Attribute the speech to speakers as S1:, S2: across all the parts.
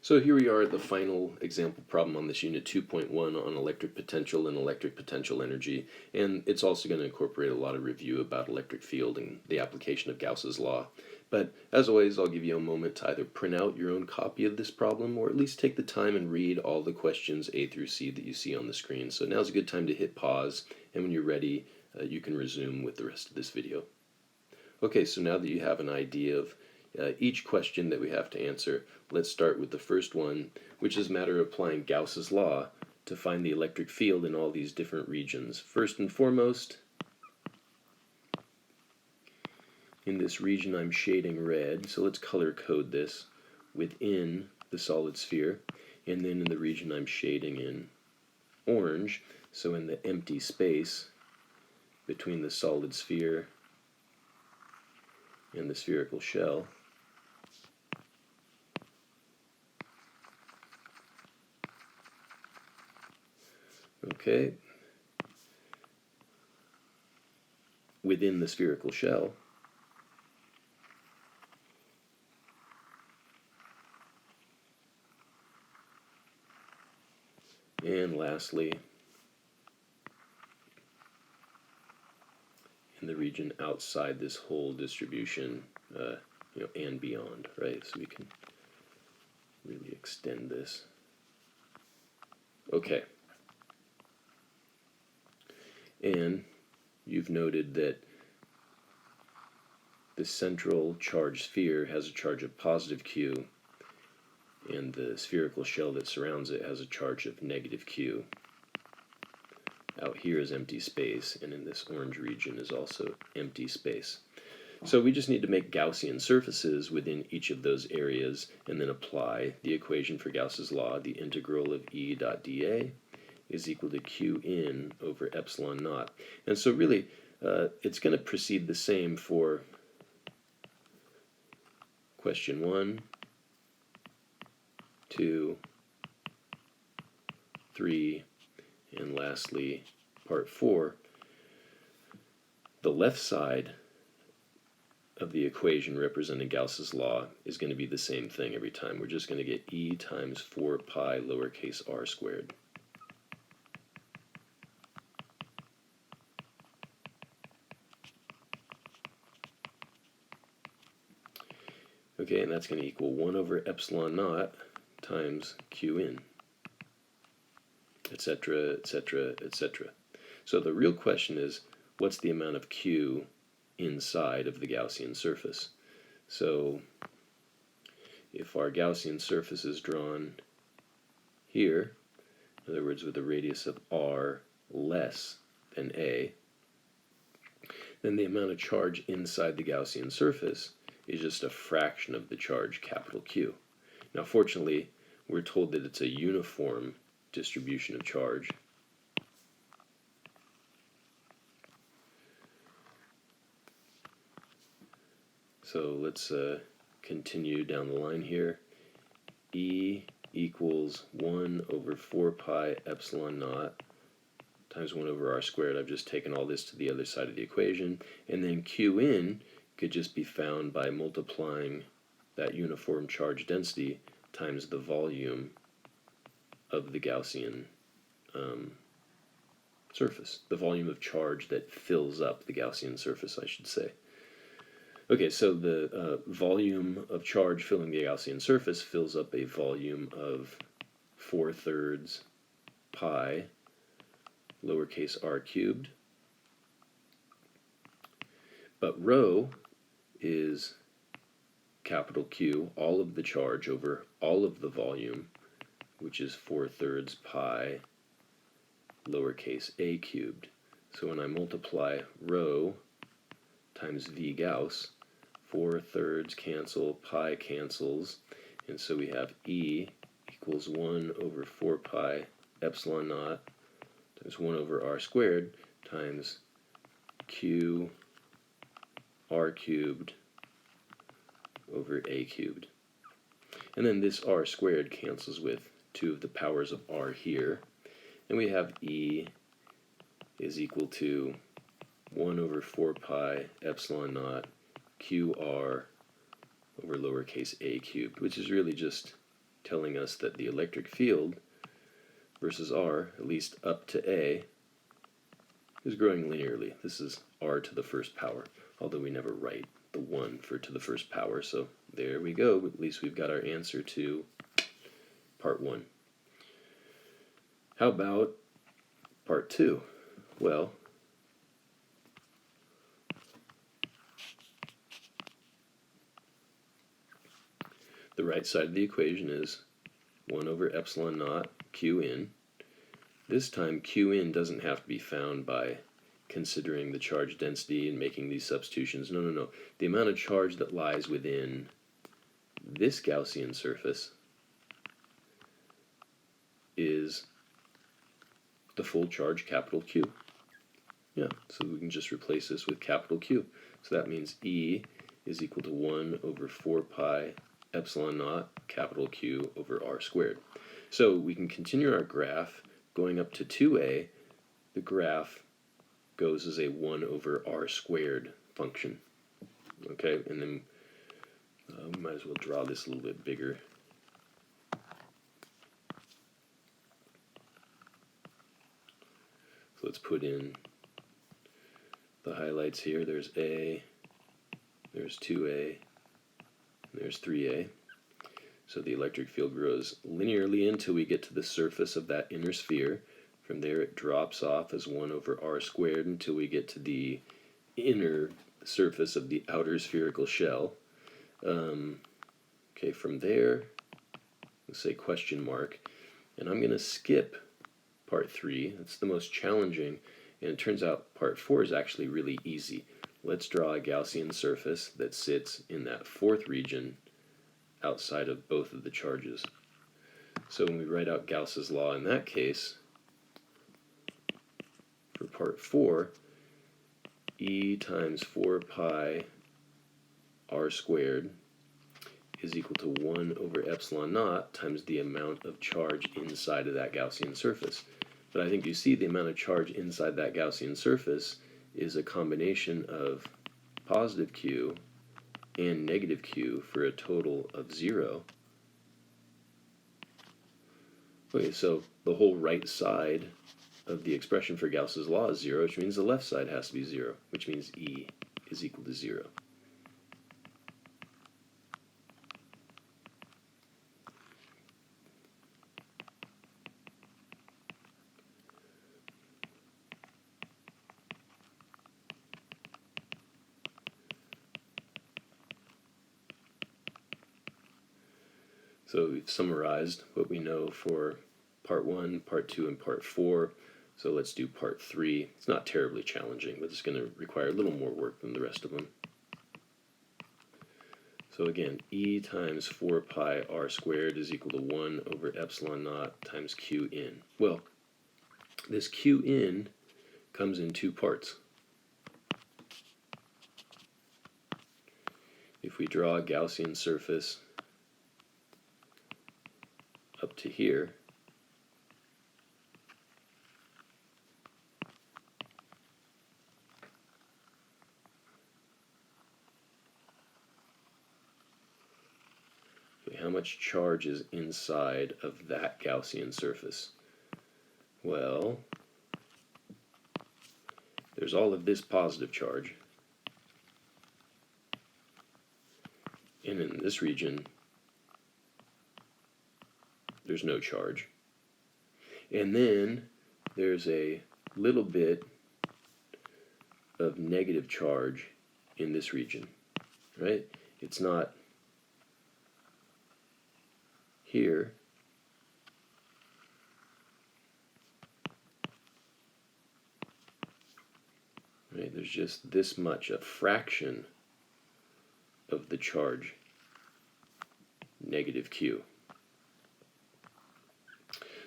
S1: So here we are at the final example problem on this unit 2.1 on electric potential and electric potential energy, and it's also going to incorporate a lot of review about electric field and the application of Gauss's law. But as always, I'll give you a moment to either print out your own copy of this problem or at least take the time and read all the questions A through C that you see on the screen. So now's a good time to hit pause, and when you're ready, you can resume with the rest of this video. Okay, so now that you have an idea of each question that we have to answer, let's start with the first one, which is a matter of applying Gauss's law to find the electric field in all these different regions. First and foremost, in this region I'm shading red, so let's color code this within the solid sphere, and then in the region I'm shading in orange, so in the empty space between the solid sphere and the spherical shell. Okay, within the spherical shell, and lastly, in the region outside this whole distribution, and beyond, right? So we can really extend this. Okay. And you've noted that the central charged sphere has a charge of positive Q, and the spherical shell that surrounds it has a charge of negative Q. Out here is empty space, and in this orange region is also empty space. So we just need to make Gaussian surfaces within each of those areas and then apply the equation for Gauss's law. The integral of E dot dA is equal to Q in over epsilon naught. And so really, it's going to proceed the same for question 1, 2, 3, and lastly, part 4. The left side of the equation representing Gauss's law is going to be the same thing every time. We're just going to get E times 4 pi lowercase r squared. Okay, and that's going to equal 1 over epsilon naught times Q in, etc., etc., etc. So the real question is, what's the amount of Q inside of the Gaussian surface? So if our Gaussian surface is drawn here, in other words with a radius of r less than a, then the amount of charge inside the Gaussian surface is just a fraction of the charge, capital Q. Now fortunately, we're told that it's a uniform distribution of charge. So let's continue down the line here. E equals 1 over 4 pi epsilon naught times 1 over r squared. I've just taken all this to the other side of the equation. And then Q in could just be found by multiplying that uniform charge density times the volume of the Gaussian surface, the volume of charge that fills up the Gaussian surface, I should say. Okay, so the volume of charge filling the Gaussian surface fills up a volume of 4/3 pi lowercase r cubed. But rho is capital Q, all of the charge over all of the volume, which is 4/3 pi lowercase a cubed. So when I multiply rho times V Gauss, 4/3 cancel, pi cancels, and so we have E equals 1 over 4 pi epsilon naught times 1 over r squared times Q r cubed over a cubed. And then this r squared cancels with 2 of the powers of r here, and we have E is equal to 1 over 4 pi epsilon naught qr over lowercase a cubed, which is really just telling us that the electric field versus R, at least up to A, is growing linearly. This is R to the first power, although we never write the 1 for to the first power, so there we go. At least we've got our answer to part 1. How about part 2? Well, the right side of the equation is 1 over epsilon naught q in. This time q in doesn't have to be found by considering the charge density and making these substitutions. No. The amount of charge that lies within this Gaussian surface is the full charge capital Q. Yeah, so we can just replace this with capital Q. So that means E is equal to 1 over 4 pi epsilon naught capital Q over R squared. So we can continue our graph going up to 2a. The graph goes as a 1 over R squared function. Okay, and then we might as well draw this a little bit bigger. So let's put in the highlights here. There's A, there's 2a, there's 3a. So the electric field grows linearly until we get to the surface of that inner sphere. From there it drops off as 1 over R squared until we get to the inner surface of the outer spherical shell. Okay, from there, let's say question mark, and I'm going to skip part 3. That's the most challenging, and it turns out part 4 is actually really easy. Let's draw a Gaussian surface that sits in that fourth region outside of both of the charges. So when we write out Gauss's law in that case, for part 4, E times 4 pi R squared is equal to 1 over epsilon naught times the amount of charge inside of that Gaussian surface. But I think you see the amount of charge inside that Gaussian surface is a combination of positive Q and negative Q for a total of 0. Okay, so the whole right side of the expression for Gauss's law is 0, which means the left side has to be 0, which means E is equal to 0. So we've summarized what we know for part 1, part 2, and part 4. So let's do part 3. It's not terribly challenging, but it's going to require a little more work than the rest of them. So again, E times 4 pi R squared is equal to 1 over epsilon naught times Q in. Well, this Q in comes in 2 parts. If we draw a Gaussian surface up to here, how much charge is inside of that Gaussian surface? Well, there's all of this positive charge, and in this region there's no charge. And then there's a little bit of negative charge in this region, right? It's not here. Right? There's just this much, a fraction of the charge, negative Q.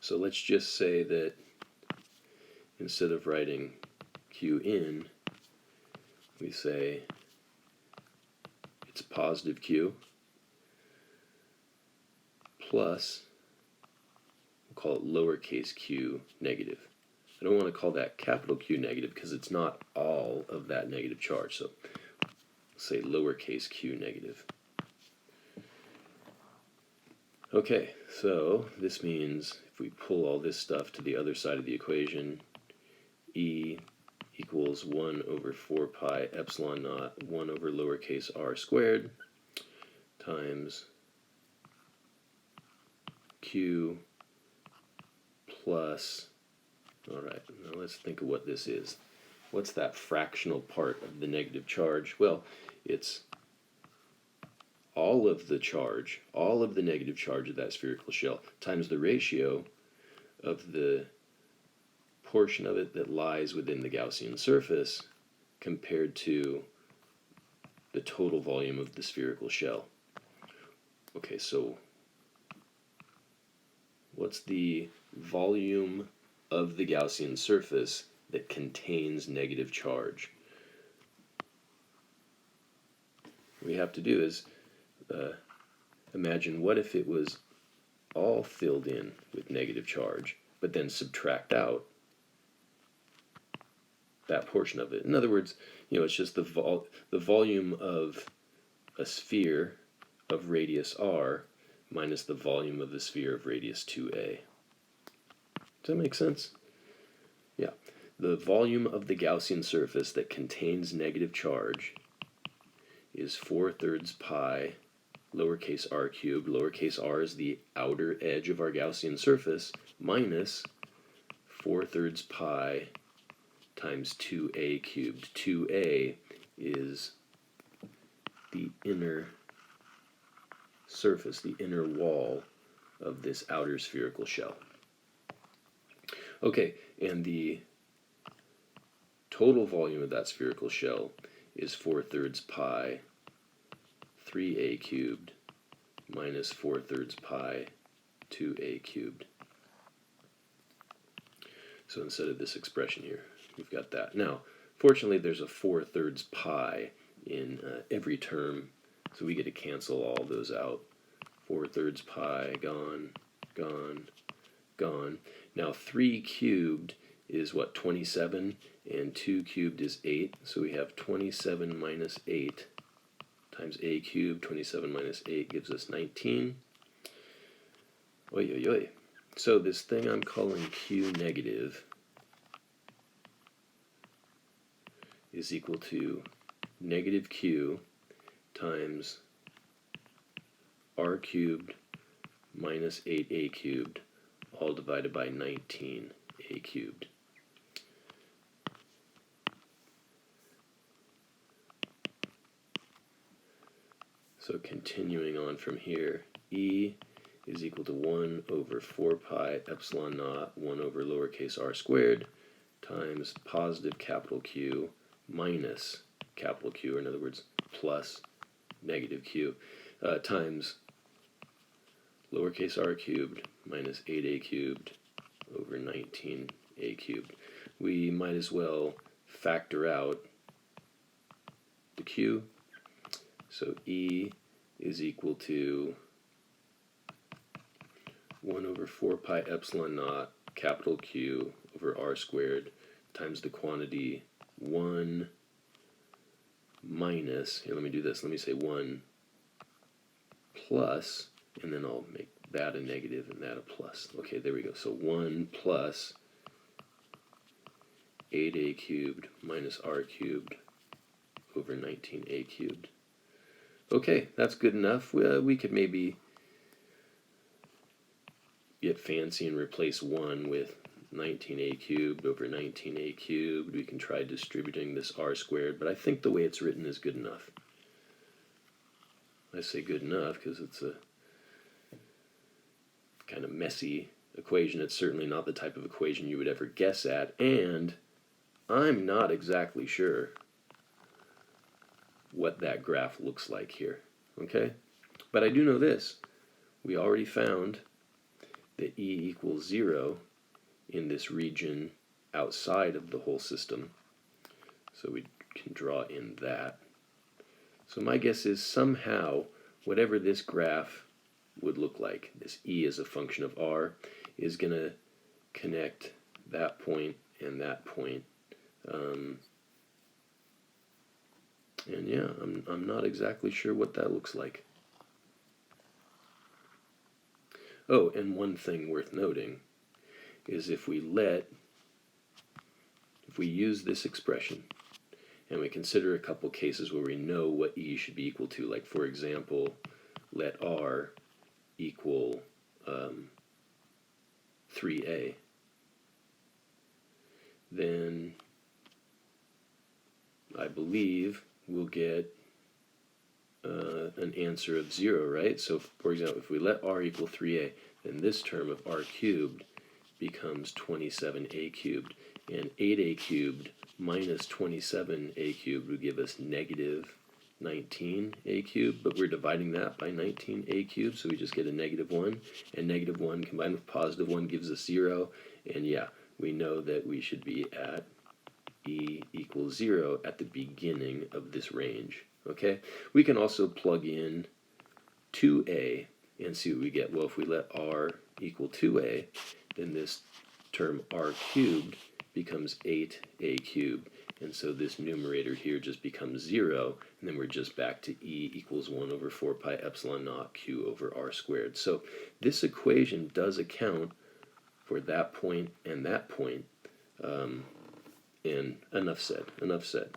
S1: So let's just say that instead of writing Q in, we say it's positive Q plus, we'll call it lowercase q negative. I don't want to call that capital Q negative because it's not all of that negative charge. So let's say lowercase q negative. Okay, so this means if we pull all this stuff to the other side of the equation, E equals 1 over 4 pi epsilon naught 1 over lowercase r squared times Q plus, all right, now let's think of what this is. What's that fractional part of the negative charge? Well, it's all of the charge, all of the negative charge of that spherical shell times the ratio of the portion of it that lies within the Gaussian surface compared to the total volume of the spherical shell. Okay, so what's the volume of the Gaussian surface that contains negative charge? What we have to do is imagine what if it was all filled in with negative charge, but then subtract out that portion of it. In other words, it's just the volume of a sphere of radius r minus the volume of the sphere of radius 2a. Does that make sense? Yeah. The volume of the Gaussian surface that contains negative charge is 4/3 pi lowercase r cubed. Lowercase r is the outer edge of our Gaussian surface, minus 4/3 pi times 2a cubed. 2a is the inner surface, the inner wall of this outer spherical shell. Okay, and the total volume of that spherical shell is 4/3 pi 3a cubed minus 4/3 pi 2a cubed. So instead of this expression here, we've got that. Now, fortunately, there's a 4/3 pi in every term, so we get to cancel all those out. 4/3 pi, gone, gone, gone. Now, 3 cubed is what, 27, and 2 cubed is 8, so we have 27 minus 8 times a cubed. 27 minus 8 gives us 19. Oy, oy, oy. So this thing I'm calling Q negative is equal to negative Q times r cubed minus 8a cubed, all divided by 19a cubed. So continuing on from here, E is equal to 1 over 4 pi epsilon naught 1 over lowercase r squared times positive capital Q minus capital Q, or in other words, plus negative Q, times lowercase r cubed minus 8a cubed over 19a cubed. We might as well factor out the Q. So E is equal to 1 over 4 pi epsilon naught capital Q over r squared times the quantity 1 minus, here let me do this, let me say 1 plus, and then I'll make that a negative and that a plus. Okay, there we go. So 1 plus 8a cubed minus r cubed over 19a cubed. Okay, that's good enough. We could maybe get fancy and replace 1 with 19a cubed over 19a cubed. We can try distributing this r squared, but I think the way it's written is good enough. I say good enough because it's a kind of messy equation. It's certainly not the type of equation you would ever guess at, and I'm not exactly sure what that graph looks like here, okay? But I do know this. We already found that E equals 0 in this region outside of the whole system, so we can draw in that. So my guess is somehow, whatever this graph would look like, this E as a function of R, is going to connect that point and that point. And yeah, I'm not exactly sure what that looks like. Oh, and one thing worth noting is if we use this expression and we consider a couple cases where we know what E should be equal to, like for example, let R equal 3A, then I believe we'll get an answer of 0, right? So, for example, if we let R equal 3A, then this term of R cubed becomes 27A cubed, and 8A cubed minus 27A cubed would give us negative 19A cubed, but we're dividing that by 19A cubed, so we just get a negative 1, and negative 1 combined with positive 1 gives us 0, and yeah, we know that we should be at E equals 0 at the beginning of this range. Okay, we can also plug in 2A and see what we get. Well, if we let R equal 2A, then this term R cubed becomes 8A cubed. And so this numerator here just becomes 0, and then we're just back to E equals 1 over 4 pi epsilon naught Q over R squared. So this equation does account for that point and that point. And enough said.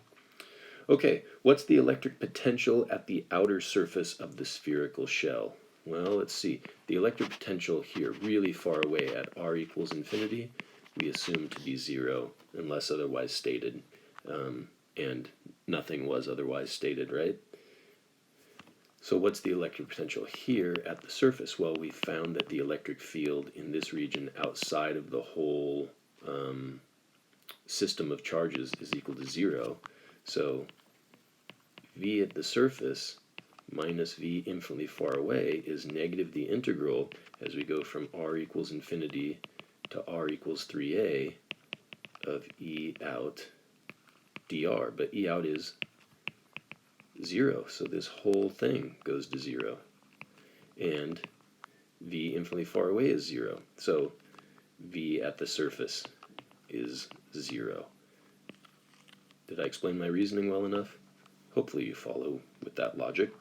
S1: Okay, what's the electric potential at the outer surface of the spherical shell? Well, let's see. The electric potential here, really far away at R equals infinity, we assume to be 0 unless otherwise stated. And nothing was otherwise stated, right? So what's the electric potential here at the surface? Well, we found that the electric field in this region outside of the whole system of charges is equal to 0. So V at the surface minus V infinitely far away is negative the integral as we go from R equals infinity to R equals 3A of E out dr. But E out is 0, so this whole thing goes to 0. And V infinitely far away is 0. So V at the surface is 0. Did I explain my reasoning well enough? Hopefully you follow with that logic.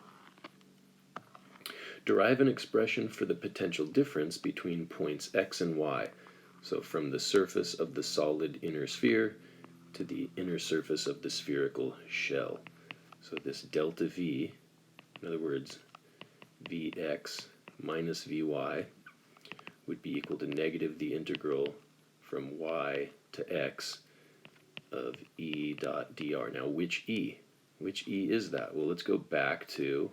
S1: Derive an expression for the potential difference between points x and y. So from the surface of the solid inner sphere to the inner surface of the spherical shell. So this delta V, in other words, Vx minus Vy, would be equal to negative the integral from y to x of E dot dr. Now, which E? Which E is that? Well, let's go back to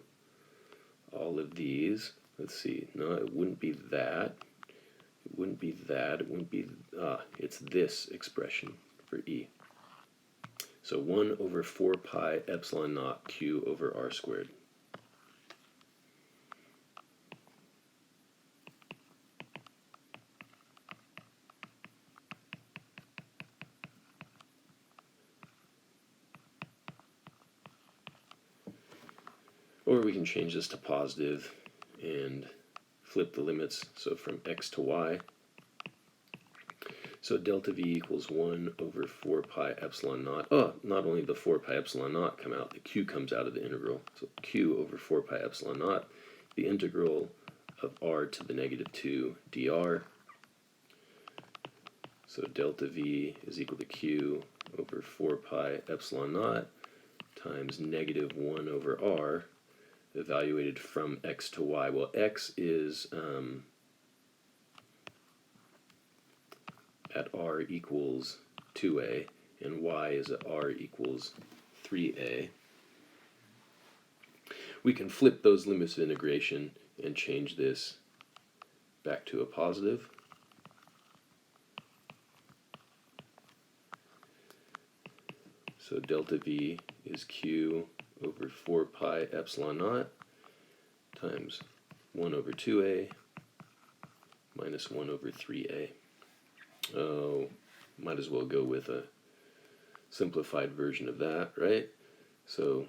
S1: all of these. Let's see. No, it wouldn't be that. It wouldn't be that. It wouldn't be... it's this expression for E. So 1 over 4 pi epsilon naught Q over R squared. Or we can change this to positive and flip the limits, so from x to y. So delta V equals 1 over 4 pi epsilon naught. Oh, not only the 4 pi epsilon naught come out, the q comes out of the integral. So q over 4 pi epsilon naught, the integral of r to the negative 2 dr. So delta V is equal to q over 4 pi epsilon naught times negative 1 over r, evaluated from x to y. Well, x is at r equals 2a, and y is at r equals 3a. We can flip those limits of integration and change this back to a positive. So delta V is q over 4 pi epsilon naught times 1 over 2a minus 1 over 3a. Oh, might as well go with a simplified version of that, right? So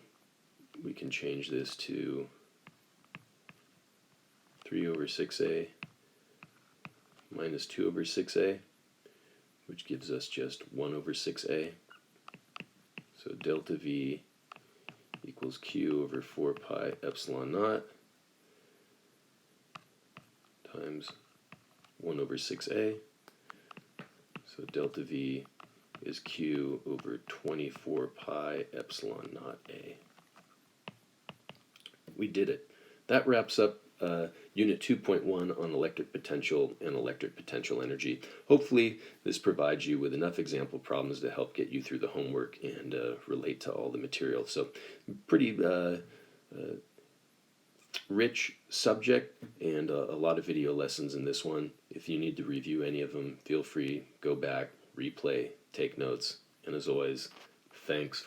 S1: we can change this to 3 over 6a minus 2 over 6a, which gives us just 1 over 6a. So delta V equals q over 4 pi epsilon naught times 1 over 6a. So delta V is Q over 24 pi epsilon naught A. We did it. That wraps up Unit 2.1 on electric potential and electric potential energy. Hopefully this provides you with enough example problems to help get you through the homework and relate to all the material. So pretty rich subject and a lot of video lessons in this one. If you need to review any of them, feel free, go back, replay, take notes, and as always, thanks